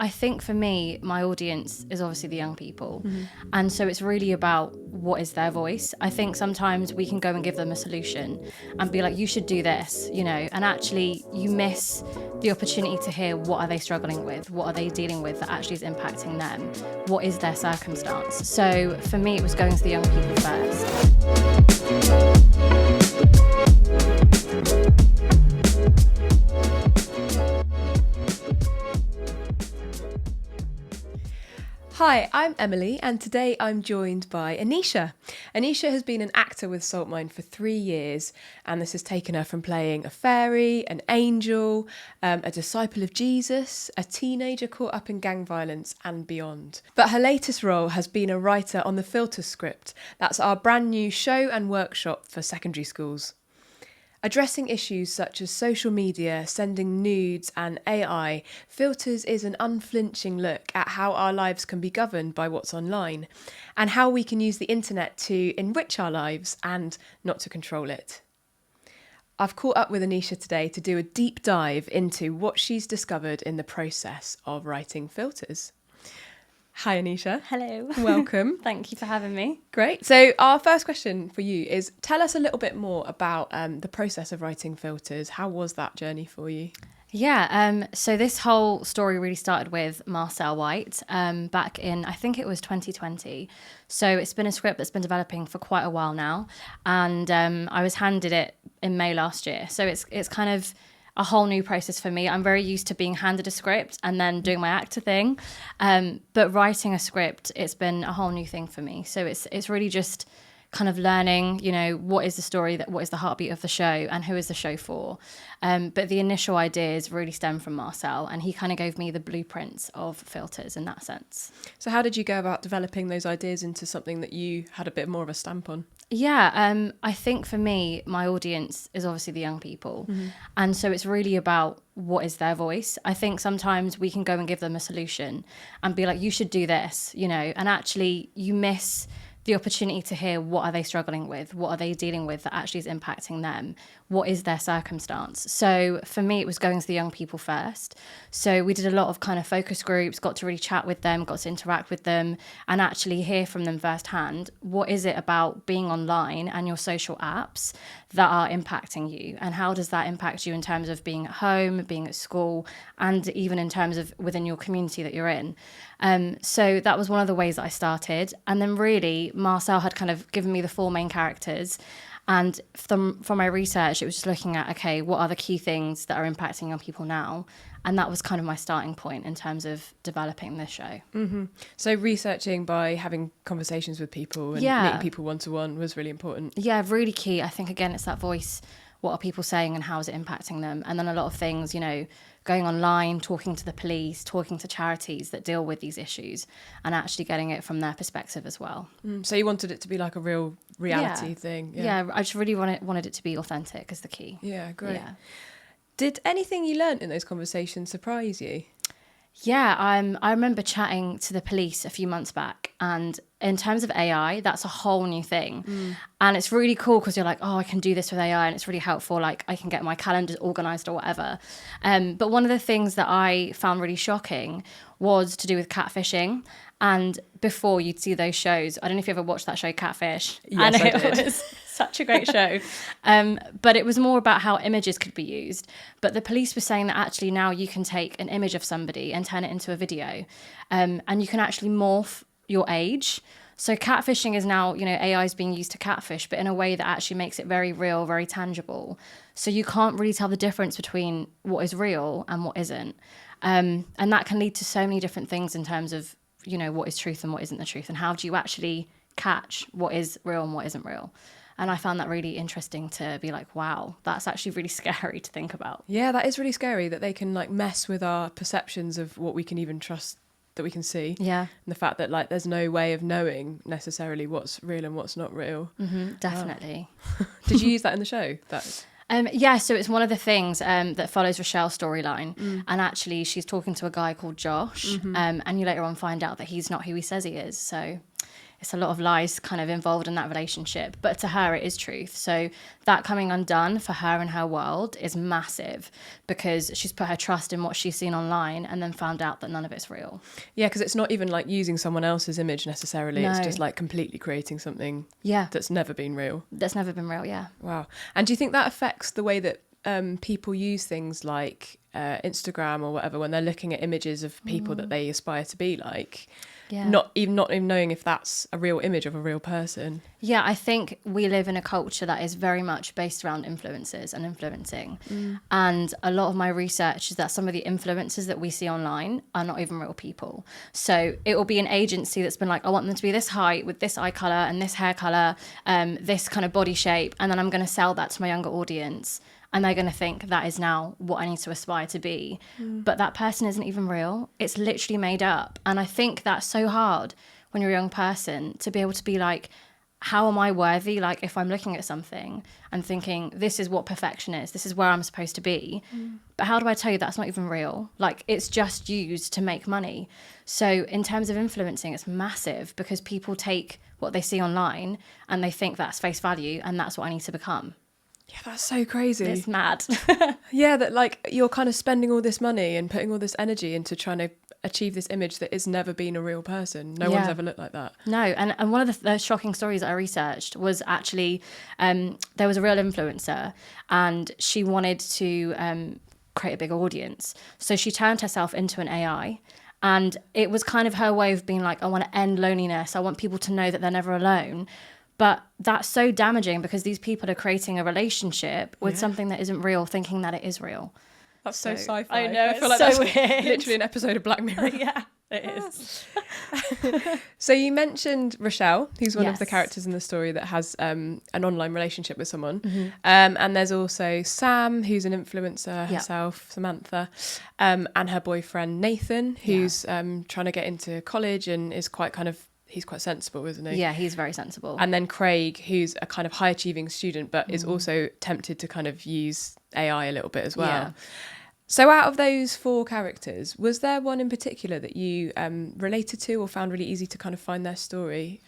I think for me, my audience is obviously the young people. And so it's really about what is their voice. I think sometimes we can go and give them a solution and be like, you should do this, and actually you miss the opportunity to hear what are they struggling with, what are they dealing with that actually is impacting them, what is their circumstance. So for me, it was going to the young people first. Hi, I'm Emily, and today I'm joined by Anisha. Anisha has been an actor with Saltmine for 3 years, and this has taken her from playing a fairy, an angel, a disciple of Jesus, a teenager caught up in gang violence, and beyond. But her latest role has been a writer on the Filter script. That's our brand new show and workshop for secondary schools. Addressing issues such as social media, sending nudes and AI, Filters is an unflinching look at how our lives can be governed by what's online and how we can use the internet to enrich our lives and not to control it. I've caught up with Anisha today to do a deep dive into what she's discovered in the process of writing Filters. Hi Anisha. Hello. Welcome. Thank you for having me. Great. So our first question for you is, tell us a little bit more about the process of writing Filters. How was that journey for you? Yeah, so this whole story really started with Marcel White back in, I think it was 2020. So it's been a script that's been developing for quite a while now. And I was handed it in May last year. So it's kind of a whole new process for me. I'm very used to being handed a script and then doing my actor thing. But writing a script, it's been a whole new thing for me. So it's really just kind of learning, what is the story, what is the heartbeat of the show and who is the show for. But the initial ideas really stem from Marcel, and he kind of gave me the blueprints of Filters in that sense. So how did you go about developing those ideas into something that you had a bit more of a stamp on? Yeah, I think for me, my audience is obviously the young people. And so it's really about what is their voice. I think sometimes we can go and give them a solution and be like, you should do this, and actually you miss the opportunity to hear what are they struggling with, what are they dealing with that actually is impacting them, what is their circumstance. So for me, it was going to the young people first. So we did a lot of kind of focus groups, got to really chat with them, got to interact with them and actually hear from them firsthand. What is it about being online and your social apps that are impacting you? And how does that impact you in terms of being at home, being at school, and even in terms of within your community that you're in? So that was one of the ways that I started. And then really, Marcel had kind of given me the 4 main characters. And from my research, it was just looking at, okay, what are the key things that are impacting young people now? And that was kind of my starting point in terms of developing this show. Mm-hmm. So researching by having conversations with people and meeting people one-to-one was really important. Yeah, really key. I think, again, it's that voice. What are people saying and how is it impacting them? And then a lot of things, going online, talking to the police, talking to charities that deal with these issues and actually getting it from their perspective as well. So you wanted it to be like a real reality thing? Yeah, I just really wanted it to be authentic as the key. Yeah, great. Yeah. Did anything you learnt in those conversations surprise you? Yeah, I remember chatting to the police a few months back, and in terms of AI, that's a whole new thing. And it's really cool because you're like, oh, I can do this with AI and it's really helpful. Like I can get my calendars organized or whatever. But one of the things that I found really shocking was to do with catfishing. And before you'd see those shows, I don't know if you ever watched that show Catfish. Yes, I did. It was such a great show. But it was more about how images could be used. But the police were saying that actually now you can take an image of somebody and turn it into a video. And you can actually morph your age. So catfishing is now, AI is being used to catfish, but in a way that actually makes it very real, very tangible. So you can't really tell the difference between what is real and what isn't. And that can lead to so many different things in terms of, what is truth and what isn't the truth, and how do you actually catch what is real and what isn't real. And I found that really interesting to be like, wow, that's actually really scary to think about. Yeah, that is really scary that they can mess with our perceptions of what we can even trust that we can see. Yeah. And the fact that there's no way of knowing necessarily what's real and what's not real. Definitely. Did you use that in the show? Yeah, so it's one of the things that follows Rochelle's storyline. And actually she's talking to a guy called Josh. And you later on find out that he's not who he says he is. So it's a lot of lies kind of involved in that relationship, but to her it is truth. So that coming undone for her and her world is massive, because she's put her trust in what she's seen online and then found out that none of it's real. Yeah, because it's not even like using someone else's image necessarily. No. It's just like completely creating something Yeah, that's never been real. that's never been real. Yeah. Wow. And do you think that affects the way that people use things like Instagram or whatever when they're looking at images of people that they aspire to be like? Yeah. Not even knowing if that's a real image of a real person. Yeah, I think we live in a culture that is very much based around influencers and influencing. And a lot of my research is that some of the influencers that we see online are not even real people. So it will be an agency that's been like, I want them to be this height with this eye colour and this hair colour, this kind of body shape. And then I'm going to sell that to my younger audience. And they're going to think that is now what I need to aspire to be. But that person isn't even real. It's literally made up. And I think that's so hard when you're a young person to be able to be like, how am I worthy? Like if I'm looking at something and thinking, this is what perfection is, this is where I'm supposed to be. But how do I tell you that's not even real? Like it's just used to make money. So in terms of influencing, it's massive, because people take what they see online and they think that's face value and that's what I need to become. Yeah, that's so crazy. It's mad. Yeah, that like you're kind of spending all this money and putting all this energy into trying to achieve this image that has never been a real person. No one's ever looked like that. No, and one of the shocking stories that I researched was actually there was a real influencer and she wanted to create a big audience. So she turned herself into an AI. And it was kind of her way of being like, I want to end loneliness. I want people to know that they're never alone. But that's so damaging, because these people are creating a relationship with something that isn't real, thinking that it is real. That's so sci-fi. I know, I feel it's like so that's weird. literally an episode of Black Mirror. Yeah, it is. So you mentioned Rochelle, who's one of the Yes. characters in the story that has an online relationship with someone. And there's also Sam, who's an influencer herself, Samantha, and her boyfriend Nathan, who's trying to get into college and is quite kind of, he's quite sensible, isn't he? Yeah, he's very sensible. And then Craig, who's a kind of high achieving student, but is also tempted to kind of use AI a little bit as well. Yeah. So out of those four characters, was there one in particular that you related to or found really easy to kind of find their story?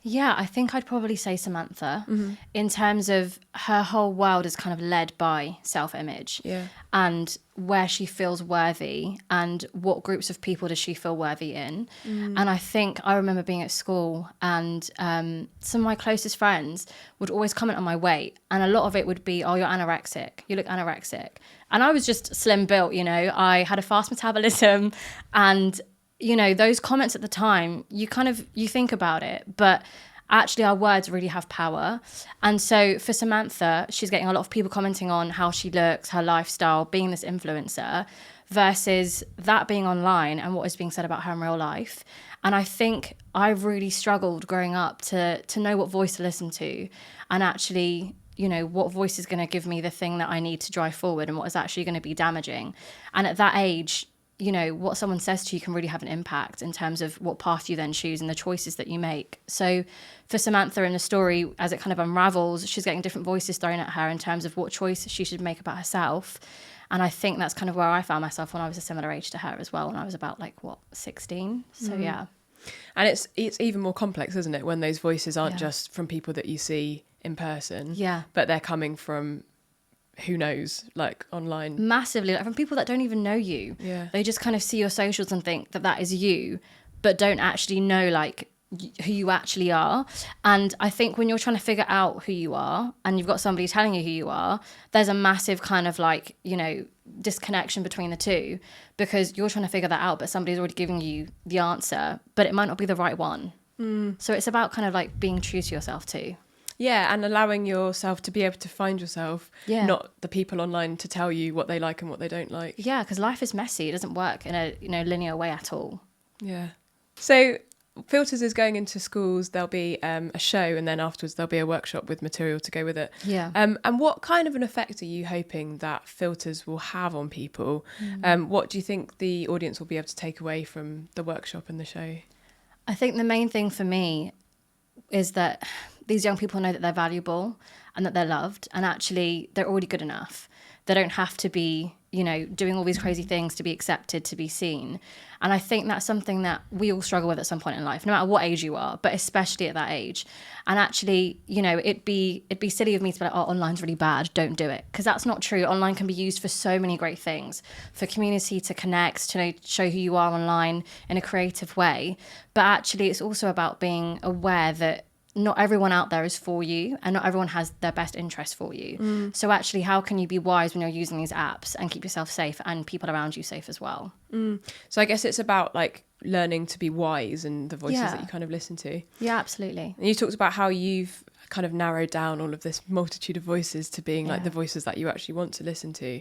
Yeah, I think I'd probably say Samantha, in terms of her whole world is kind of led by self-image. Yeah. And where she feels worthy and what groups of people does she feel worthy in. And I think I remember being at school and some of my closest friends would always comment on my weight, and a lot of it would be, oh, you're anorexic, you look anorexic. And I was just slim built, you know, I had a fast metabolism, and you know, those comments at the time, you think about it, but actually our words really have power. And so for Samantha, she's getting a lot of people commenting on how she looks, her lifestyle, being this influencer, versus that being online and what is being said about her in real life. And I think I've really struggled growing up to know what voice to listen to, and actually, you know, what voice is going to give me the thing that I need to drive forward and what is actually going to be damaging. And at that age, you know, what someone says to you can really have an impact in terms of what path you then choose and the choices that you make. So for Samantha in the story, as it kind of unravels, she's getting different voices thrown at her in terms of what choice she should make about herself. And I think that's kind of where I found myself when I was a similar age to her as well, when I was about 16. So yeah. And it's even more complex, isn't it, when those voices aren't just from people that you see in person, but they're coming from who knows, like online. Massively, like from people that don't even know you. Yeah. They just kind of see your socials and think that is you, but don't actually know like who you actually are. And I think when you're trying to figure out who you are and you've got somebody telling you who you are, there's a massive kind of like, you know, disconnection between the two, because you're trying to figure that out, but somebody's already giving you the answer, but it might not be the right one. So it's about kind of like being true to yourself too. Yeah, and allowing yourself to be able to find yourself, Yeah. not the people online to tell you what they like and what they don't like. Yeah, because life is messy. It doesn't work in a, you know, linear way at all. Yeah. So Filters is going into schools. There'll be a show, and then afterwards there'll be a workshop with material to go with it. Yeah. And what kind of an effect are you hoping that Filters will have on people? What do you think the audience will be able to take away from the workshop and the show? I think the main thing for me is that these young people know that they're valuable and that they're loved, and actually they're already good enough. They don't have to be, you know, doing all these crazy things to be accepted, to be seen. And I think that's something that we all struggle with at some point in life, no matter what age you are, but especially at that age. And actually, you know, it'd be silly of me to be like, oh, online's really bad, don't do it. Because that's not true. Online can be used for so many great things, for community, to connect, to, you know, show who you are online in a creative way. But actually, it's also about being aware that not everyone out there is for you, and not everyone has their best interest for you. So actually, how can you be wise when you're using these apps and keep yourself safe and people around you safe as well? So I guess it's about like learning to be wise in the voices that you kind of listen to. Yeah, absolutely. And you talked about how you've kind of narrowed down all of this multitude of voices to being like the voices that you actually want to listen to.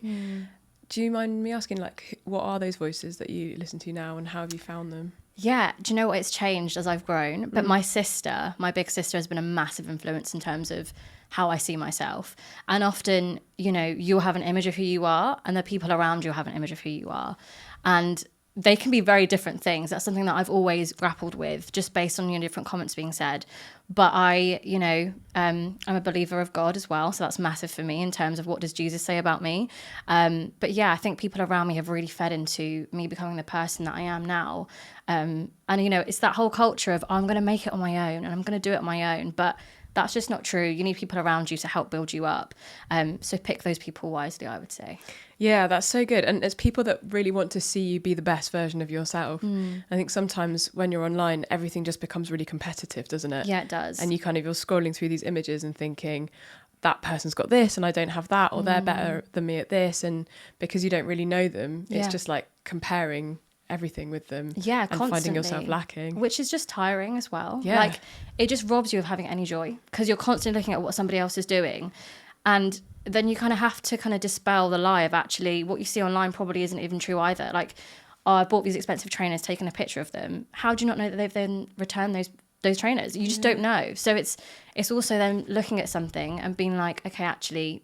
Do you mind me asking, like, what are those voices that you listen to now, and how have you found them? Yeah, do you know what? It's changed as I've grown. But my sister, my big sister, has been a massive influence in terms of how I see myself. And often, you know, you'll have an image of who you are, and the people around you have an image of who you are. And they can be very different things. That's something that I've always grappled with, just based on, you know, different comments being said. But I, you know, I'm a believer of God as well. So that's massive for me in terms of what does Jesus say about me. But yeah, I think people around me have really fed into me becoming the person that I am now. And, you know, it's that whole culture of, oh, I'm going to make it on my own and I'm going to do it on my own. But that's just not true. You need people around you to help build you up. So pick those people wisely, I would say. Yeah, that's so good. And it's people that really want to see you be the best version of yourself. I think sometimes when you're online, everything just becomes really competitive, doesn't it? Yeah, it does. And you're scrolling through these images and thinking, that person's got this and I don't have that, or they're better than me at this. And because you don't really know them, it's just like comparing everything with them. Yeah, and constantly. finding yourself lacking. Which is just tiring as well. Yeah. Like, it just robs you of having any joy, because you're constantly looking at what somebody else is doing. And then you kind of have to kind of dispel the lie of actually what you see online probably isn't even true either. Like, oh, I bought these expensive trainers, taken a picture of them. How do you not know that they've then returned those trainers? You just don't know. So it's also then looking at something and being like, okay, actually,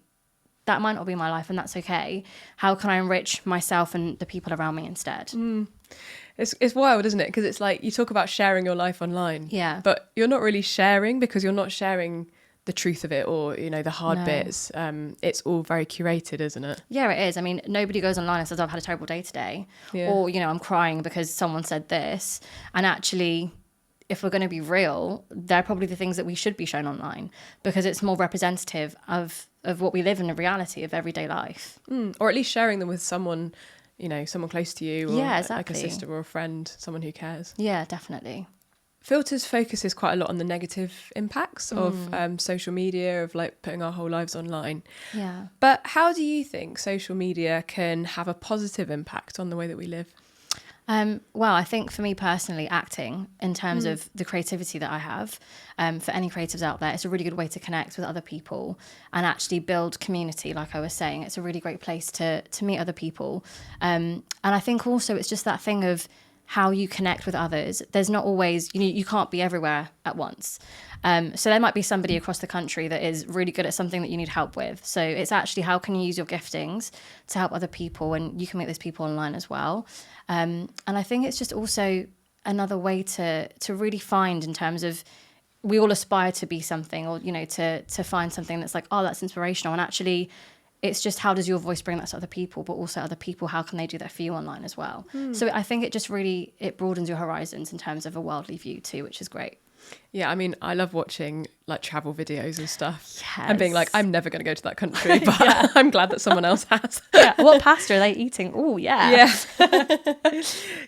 that might not be my life, and that's okay. How can I enrich myself and the people around me instead? It's wild, isn't it? Because it's like you talk about sharing your life online, but you're not really sharing, because you're not sharing the truth of it, or, you know, the hard bits. It's all very curated, isn't it? Yeah, it is. I mean, nobody goes online and says, I've had a terrible day today, or, you know, I'm crying because someone said this. And actually, if we're going to be real, they're probably the things that we should be shown online, because it's more representative of what we live in, the reality of everyday life. Or at least sharing them with someone, you know, someone close to you, or exactly. like a sister or a friend, someone who cares. Yeah, definitely. Filters focuses quite a lot on the negative impacts of social media, of like putting our whole lives online. Yeah. But how do you think social media can have a positive impact on the way that we live? Well, I think for me personally, acting, in terms of the creativity that I have, for any creatives out there, it's a really good way to connect with other people and actually build community. Like I was saying, it's a really great place to meet other people. And I think also it's just that thing of how you connect with others. There's not always, you can't be everywhere at once. So there might be somebody across the country that is really good at something that you need help with. So it's actually, how can you use your giftings to help other people, and you can meet those people online as well. And I think it's just also another way to really find, in terms of, we all aspire to be something, or, you know, to find something that's like, oh, that's inspirational. And actually, it's just, how does your voice bring that to other people, but also other people, how can they do that for you online as well? So I think it just really, it broadens your horizons in terms of a worldly view too, which is great. Yeah, I mean, I love watching like travel videos and stuff, Yes. and being like, I'm never going to go to that country, but I'm glad that someone else has. What pasta are they eating? Oh, yeah.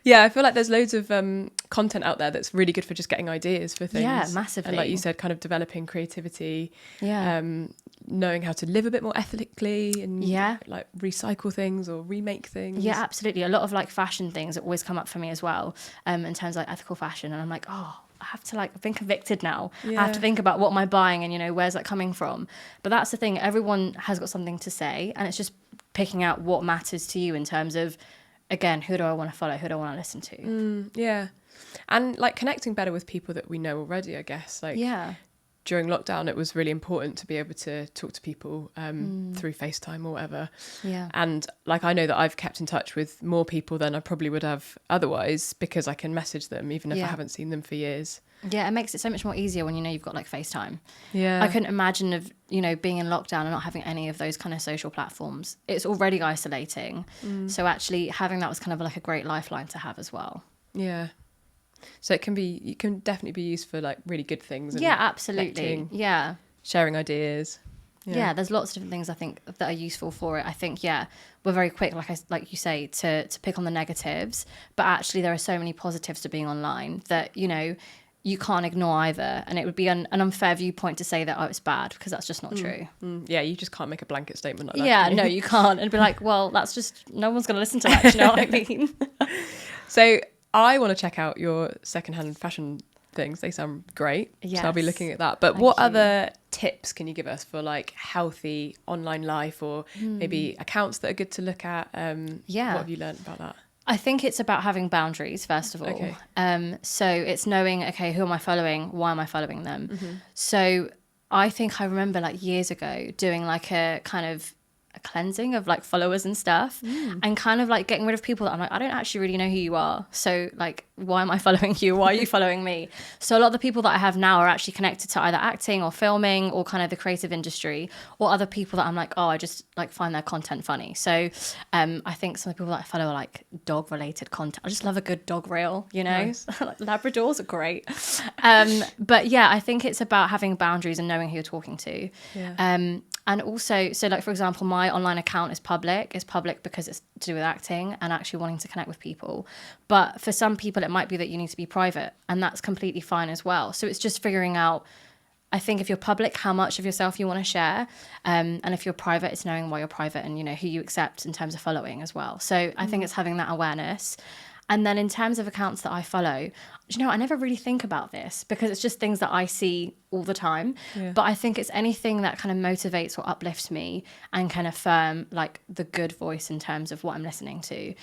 Yeah, I feel like there's loads of content out there that's really good for just getting ideas for things. Yeah, massively. And like you said, kind of developing creativity, Yeah. knowing how to live a bit more ethically, and Yeah. like recycle things or remake things. Yeah, absolutely. A lot of like fashion things that always come up for me as well, in terms of like ethical fashion. And I'm like, oh, I have to like, I've been convicted now. Yeah. I have to think about what am I buying, and, you know, where's that coming from? But that's the thing. Everyone has got something to say, and it's just picking out what matters to you in terms of, again, who do I want to follow? Who do I want to listen to? Yeah. And like connecting better with people that we know already, I guess. Like, Yeah. during lockdown, it was really important to be able to talk to people through FaceTime or whatever. Yeah. And like, I know that I've kept in touch with more people than I probably would have otherwise, because I can message them even if I haven't seen them for years. Yeah, it makes it so much more easier when you know you've got like FaceTime. Yeah. I couldn't imagine of, you know, being in lockdown and not having any of those kind of social platforms. It's already isolating. So actually having that was kind of like a great lifeline to have as well. Yeah. So it can definitely be used for like really good things. And yeah, absolutely. connecting, Yeah. sharing ideas. Yeah, there's lots of different things I think that are useful for it. I think, we're very quick, like you say, to pick on the negatives, but actually there are so many positives to being online that, you know, you can't ignore either. And it would be an unfair viewpoint to say that, oh, it's bad, because that's just not true. Yeah, you just can't make a blanket statement like that. Yeah, no, you can't. And be like, well, that's just, no one's going to listen to that. Do you know what I mean? So I want to check out your secondhand fashion things. They sound great. Yes. So I'll be looking at that. But what other tips can you give us for like healthy online life, or maybe accounts that are good to look at? What have you learned about that? I think it's about having boundaries, first of all. Okay. So it's knowing, okay, who am I following? Why am I following them? So I think I remember like years ago doing like a kind of a cleansing of like followers and stuff, and kind of like getting rid of people that I'm like, I don't actually really know who you are. So like, why am I following you? Why are you following me? So a lot of the people that I have now are actually connected to either acting or filming or kind of the creative industry, or other people that I'm like, oh, I just like find their content funny. So I think some of the people that I follow are like dog related content. I just love a good dog reel, you know. Nice. Like Labradors are great. But yeah, I think it's about having boundaries and knowing who you're talking to. And also, so like, for example, my online account is public. It's public because it's to do with acting and actually wanting to connect with people. But for some people, it might be that you need to be private, and that's completely fine as well. So it's just figuring out, I think if you're public, how much of yourself you want to share. And if you're private, it's knowing why you're private and, you know, who you accept in terms of following as well. So I think it's having that awareness. And then in terms of accounts that I follow, you know, I never really think about this because it's just things that I see all the time. But I think it's anything that kind of motivates or uplifts me and can affirm like the good voice in terms of what I'm listening to.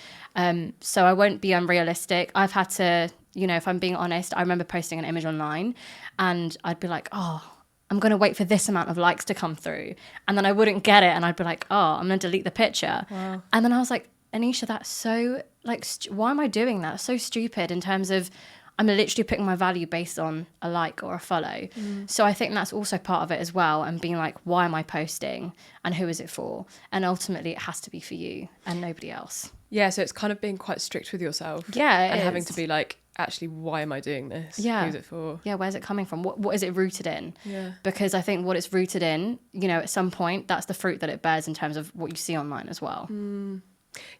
So I won't be unrealistic. I've had to, you know, if I'm being honest, I remember posting an image online and I'd be like, oh, I'm going to wait for this amount of likes to come through. And then I wouldn't get it. And I'd be like, oh, I'm going to delete the picture. Wow. And then I was like, Anisha, that's so like, why am I doing that? It's so stupid in terms of I'm literally putting my value based on a like or a follow. So I think that's also part of it as well. And being like, why am I posting and who is it for? And ultimately it has to be for you and nobody else. Yeah. So it's kind of being quite strict with yourself. Yeah. And having to be like, actually, why am I doing this? Yeah. Who's it for? Yeah. Where's it coming from? What is it rooted in? Yeah. Because I think what it's rooted in, you know, at some point, that's the fruit that it bears in terms of what you see online as well.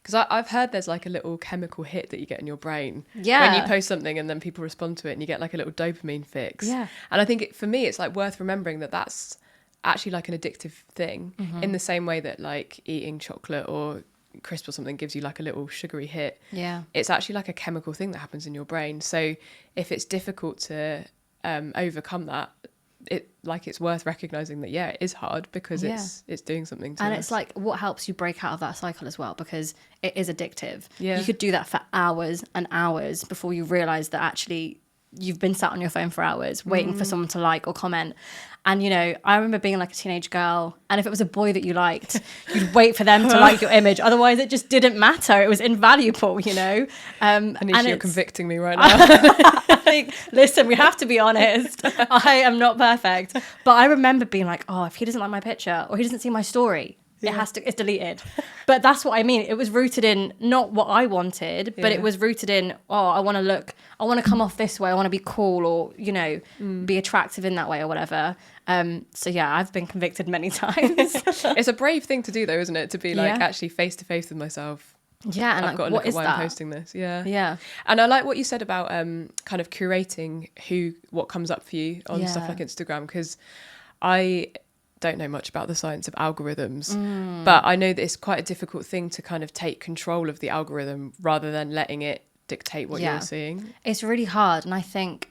Because I've heard there's like a little chemical hit that you get in your brain when you post something and then people respond to it and you get like a little dopamine fix. Yeah. And I think for me, it's like worth remembering that that's actually like an addictive thing in the same way that like eating chocolate or crisp or something gives you like a little sugary hit. Yeah. It's actually like a chemical thing that happens in your brain. So if it's difficult to overcome that, it's worth recognizing that it is hard because it's doing something to and us. it's like what helps you break out of that cycle as well, because it is addictive. You could do that for hours and hours before you realize that actually you've been sat on your phone for hours waiting for someone to like or comment. And, you know, I remember being like a teenage girl, and if it was a boy that you liked, you'd wait for them to like your image. Otherwise, it just didn't matter. It was invaluable, you know. Anisha, you're convicting me right now. Like, listen, we have to be honest. I am not perfect. But I remember being like, oh, if he doesn't like my picture or he doesn't see my story, it's deleted. But that's what I mean. It was rooted in not what I wanted, but it was rooted in, I want to come off this way. I want to be cool or, you know, be attractive in that way or whatever. So yeah, I've been convicted many times. It's a brave thing to do though, isn't it? To be like actually face to face with myself. Yeah. And I've got to look at why I'm posting this. Yeah. Yeah. And I like what you said about kind of curating what comes up for you on stuff like Instagram, because I don't know much about the science of algorithms, but I know that it's quite a difficult thing to kind of take control of the algorithm rather than letting it dictate what you're seeing. It's really hard. And I think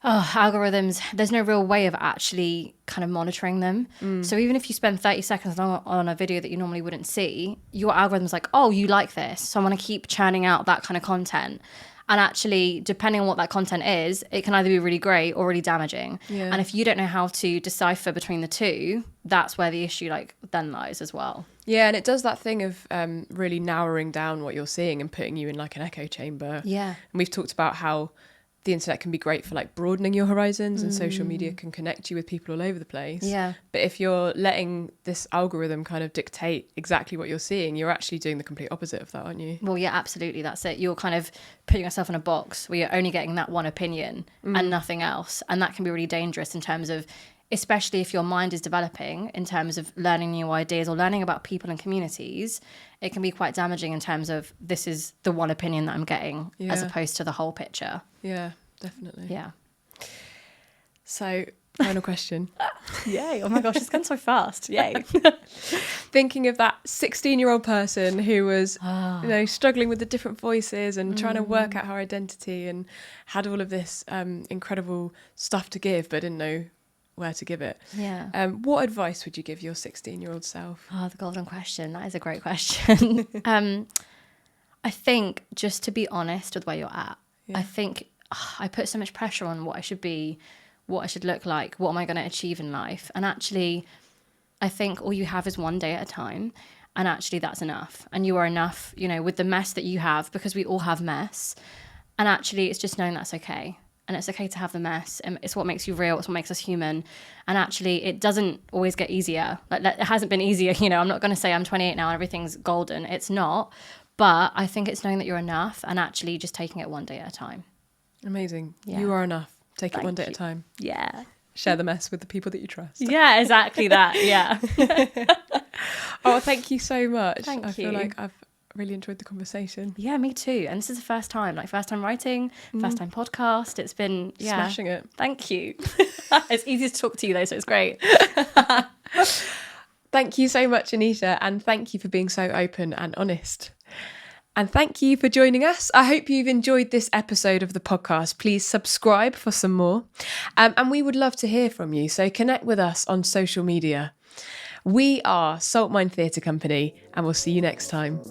algorithms, there's no real way of actually kind of monitoring them. So even if you spend 30 seconds on a video that you normally wouldn't see, your algorithm's like, oh, you like this, so I'm going to keep churning out that kind of content. And actually, depending on what that content is, it can either be really great or really damaging. Yeah. And if you don't know how to decipher between the two, that's where the issue like then lies as well. Yeah, and it does that thing of really narrowing down what you're seeing and putting you in like an echo chamber. Yeah. And we've talked about how the internet can be great for like broadening your horizons, and social media can connect you with people all over the place. Yeah. But if you're letting this algorithm kind of dictate exactly what you're seeing, you're actually doing the complete opposite of that, aren't you? Well, yeah, absolutely. That's it. You're kind of putting yourself in a box where you're only getting that one opinion and nothing else. And that can be really dangerous in terms of, especially if your mind is developing in terms of learning new ideas or learning about people and communities, it can be quite damaging in terms of this is the one opinion that I'm getting as Yeah. opposed to the whole picture. Yeah, definitely. Yeah. So, final question. Yay. Oh my gosh, it's gone so fast. Yay. Thinking of that 16-year-old person who was, struggling with the different voices and trying to work out her identity and had all of this incredible stuff to give, but didn't know where to give it. Yeah. What advice would you give your 16-year-old self? Oh, the golden question. That is a great question. I think just to be honest with where you're at. Yeah. I think I put so much pressure on what I should be, what I should look like, what am I going to achieve in life? And actually, I think all you have is one day at a time. And actually, that's enough. And you are enough, with the mess that you have, because we all have mess. And actually, it's just knowing that's okay. And it's okay to have the mess. And it's what makes you real. It's what makes us human. And actually, it doesn't always get easier. Like, it hasn't been easier. I'm not going to say I'm 28 now and everything's golden. It's not. But I think it's knowing that you're enough and actually just taking it one day at a time. Amazing. Yeah. You are enough. Take it Thank one day at you. a time. Yeah. Share the mess with the people that you trust. Yeah, exactly that. Yeah. Oh, thank you so much. Thank I feel you. like I've really enjoyed the conversation. Yeah, me too. And this is the first time writing, first time podcast. It's been, Smashing it. Thank you. It's easy to talk to you though, so it's great. Thank you so much, Anisha, and thank you for being so open and honest. And thank you for joining us. I hope you've enjoyed this episode of the podcast. Please subscribe for some more. And we would love to hear from you. So connect with us on social media. We are Salt Mine Theatre Company, and we'll see you next time.